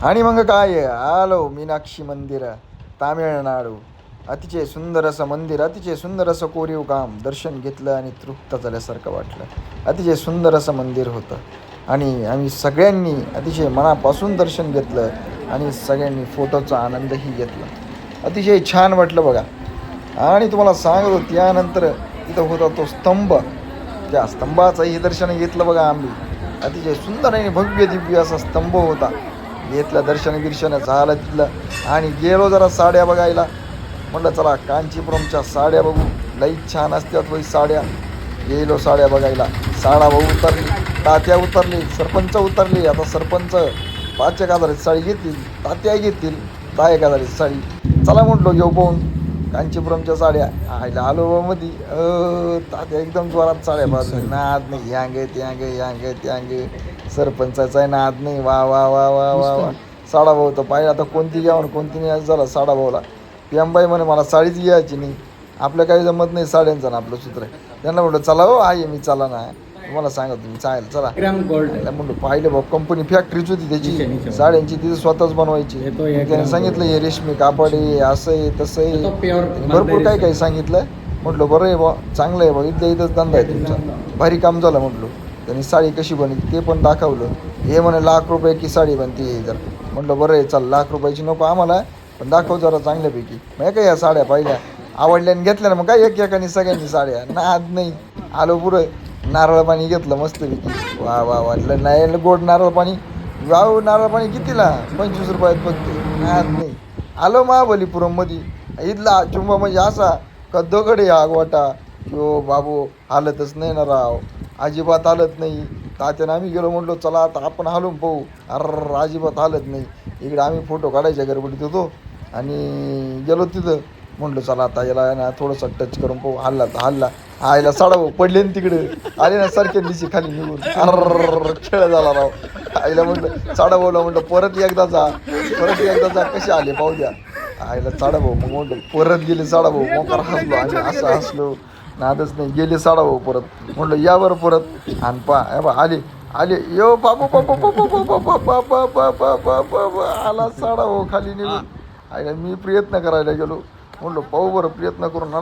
आणि मग काय आलो मीनाक्षी मंदिर तामिळनाडू. अतिशय सुंदर असं मंदिर, अतिशय सुंदर असं कोरीव काम. दर्शन घेतलं आणि तृप्त झाल्यासारखं वाटलं. अतिशय सुंदर असं मंदिर होतं आणि आम्ही सगळ्यांनी अतिशय मनापासून दर्शन घेतलं आणि सगळ्यांनी फोटोचा आनंदही घेतला. अतिशय छान वाटलं बघा. आणि तुम्हाला सांगतो त्यानंतर तिथं होता तो स्तंभ, त्या स्तंभाचंही दर्शन घेतलं बघा आम्ही. अतिशय सुंदर आणि भव्य दिव्य असा स्तंभ होता. घेतलं दर्शन झालं तिथलं आणि गेलो जरा साड्या बघायला. म्हटलं चला कांचीपुरमच्या साड्या बघू, लई छान असतात वही साड्या. गेलो साड्या बघायला. साडा भाऊ उतरली, तात्या उतरली, सरपंच उतरली. आता सरपंच 5,000 साडी घेतील, तात्या घेतील 10,000 साडी. चला म्हटलो घेऊ पाहून कांचीपुरमच्या साड्या. आयला आलो मध्ये तात्या एकदम जोरात साड्या पाहतो. नाद नाही, यांग त्यांग यांग त्यांग. सरपंचाचा आहे नाद नाही. वा वा वा वा वा वा. साडा भाऊ तर पाहिजे आता कोणती घ्यावं कोणती नाही असं झालं साडा भाऊला. पियांबाई म्हणे मला साडीच घ्यायची नाही, आपलं काही जमत नाही साड्यांचं ना आपलं सूत्र आहे. त्यांना म्हटलं चला हो आहे मी चला ना तुम्हाला सांगा तुम्ही चालेल चला. म्हणलं पाहिलं भाऊ कंपनी फॅक्टरीच होती त्याची साड्यांची, तिथे स्वतःच बनवायची. त्याने सांगितलं हे रेशमी कापड आहे, असं आहे तसं आहे, भरपूर काय काही सांगितलं. म्हटलं बरं आहे बा, चांगलं आहे बा, इथल्या इथंच धंदा आहे तुमचा, भारी काम झालं म्हटलं. त्यांनी साडी कशी बनली ते पण दाखवलं. हे म्हणे ₹1,00,000 की साडी बनते जर. म्हटलं बरं आहे चल, ₹1,00,000ची नको आम्हाला, पण दाखव जरा चांगल्यापैकी. मग काय या साड्या पाहिल्या आवडल्या आणि घेतल्या ना. मग काय एक एकाने सगळ्यांनी साड्या. नाद नाही. आलो पुरं नारळ पाणी घेतलं मस्तपैकी. वा वा वाटलं नाही गोड नारळ पाणी. वाव नारळ पाणी कितीला? 25 रुपयात फक्त. नाद नाही. आलो महाबलीपुरममध्ये. इथला चुंबा म्हणजे असा का दगड आहे आगवाटा किंवा बाबू हालतच नाही ना राव, अजिबात हालत नाही. तात्यानं आम्ही गेलो म्हटलो चला आता आपण हालून पाहू. अजिबात हालत नाही. इकडे आम्ही फोटो काढायच्या गडबडीत होतो आणि गेलो तिथं. म्हटलं चला आता याला ना थोडंसं टच करून पाहू. हल्ला तर हल्ला. आईला साडा भाऊ पडले ना तिकडे, आले ना सारखे दिशी खाली निघून. खेळ झाला राव. आईला म्हटलं साडा भाऊला म्हटलं परत एकदा जा, परत एकदा जा, कसे आले पाहू द्या. आईला साडा भाऊ मग म्हटलं परत गेले. साडा भाऊ मोकार हसलो आणि असं हसलो नादच नाही. गेले साडा भाऊ परत. म्हटलं या बरं परत आणि पा आले आले यो बाबू बाबा आला साडा भाऊ खाली निघून. आईला मी प्रयत्न करायला गेलो. म्हणलो पाहू बरं प्रयत्न करून.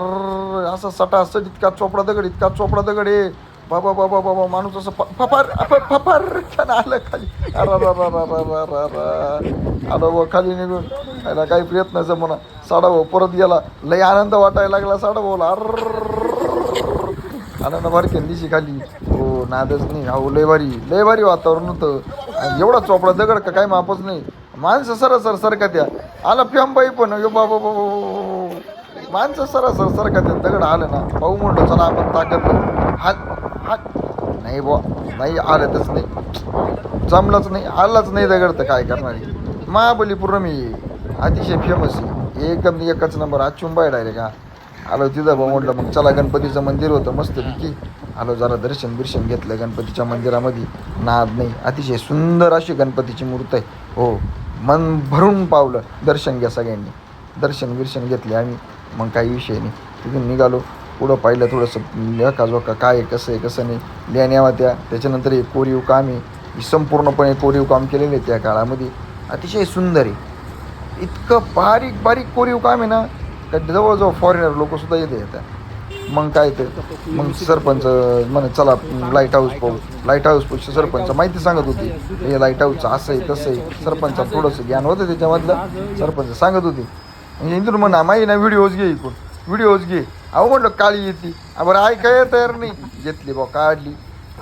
असं सटासट इतका चोपडा दगड, इतका चोपडा दगड आहे बाबा बाबा बाबा. माणूस असं फफार फफार आलं खाली. आलो भाऊ खाली निघून. आयला काही प्रयत्नाचं म्हणा. साडा भाऊ परत गेला. लई आनंद वाटायला लागला साडा भाऊला. आनंद बारकेन दिशी खाली. हो नादच नाही. अहो लय भारी वातावरण होतं. एवढा चोपडा दगड का काही मापच नाही. माणसं सरसर सरका त्या. आला प्यांबाई पण यो बाबा बाबा. माणसं सरसर सरका त्या. दगड आलं ना पाहू म्हणलं चला आपण ताकद हात हात नाही बुवा, नाही आलंच नाही, जमलंच नाही, आलाच नाही दगड तर काय करणार. महाबलीपुरम ही अतिशय फेमस आहे एकदम एकच नंबर. अचुंबा डायरेक्ट का आलो तिथं बा. म्हटलं मग चला गणपतीचं मंदिर होतं मस्तपैकी. आलो जरा दर्शन घेतलं गणपतीच्या मंदिरामध्ये. नाद नाही. अतिशय सुंदर अशी गणपतीची मूर्ती आहे. हो मन भरून पावलं. दर्शन घ्या सगळ्यांनी. दर्शन घेतले आम्ही. मग काही विषय नाही. तिथून निघालो. पुढं पाहिलं थोडंसं लेखाजोखा काय आहे कसं आहे कसं नाही लेण्या होत्या. त्याच्यानंतर हे कोरीव काम आहे. संपूर्णपणे कोरीव काम केलेले आहे त्या काळामध्ये. अतिशय सुंदर आहे. इतकं बारीक बारीक कोरीव काम आहे ना का जवळजवळ फॉरेनर लोकसुद्धा येतात. मग काय ते मग सरपंच म्हणे चला लाईट हाऊस पाहू. लाईट हाऊस सरपंच माहिती सांगत होती. हे लाईट हाऊसचं असं आहे तसं आहे. सरपंचात थोडंसं ज्ञान होतं त्याच्यामधलं. सरपंच सांगत होती. म्हणजे इंदूर म्हणा माही ना व्हिडिओज घे इकडून व्हिडिओज घे. अहो म्हटलं काळी येते. बरं ऐकायला तयार नाही. घेतली बा काढली.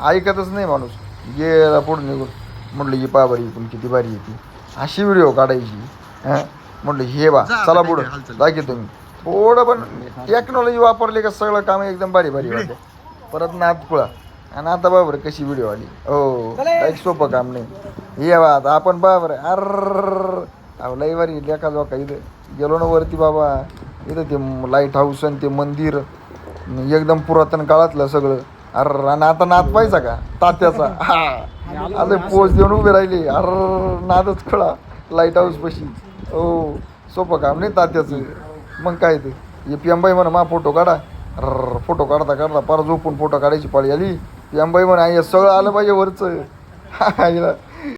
ऐकतच नाही माणूस. गेला पुढं निघून. म्हटलं ही पा बरी इकडून किती भारी येते. अशी व्हिडिओ काढायची. हां म्हटलं हे बा चला पुढं दाखवतो तुम्ही. थोडं पण टेक्नॉलॉजी वापरली का सगळं काम एकदम भारी वाटतं. परत नादपुळा आणि आता बाबर कशी व्हिडिओ आली. हो काही सोपं काम नाही. हे बा आता आपण बाबर अहो लई भारी लेखा जोखा. इथं गेलो ना वरती बाबा. इथं ते लाईट हाऊस आणि ते मंदिर एकदम पुरातन काळातलं सगळं. आणि आता नाद पाहिजा का तात्याचा. हा आता पोच देऊन उभे राहिले. नादच खळा लाईट हाऊस पशी. हो सोपं काम नाही तात्याचं. मग काय ते हे पियांबाई म्हणा मा फोटो काढा. फोटो काढता पार झोपून फोटो काढायची पाळी आली. पियांबाई म्हणा हे सगळं आलं पाहिजे वरचं.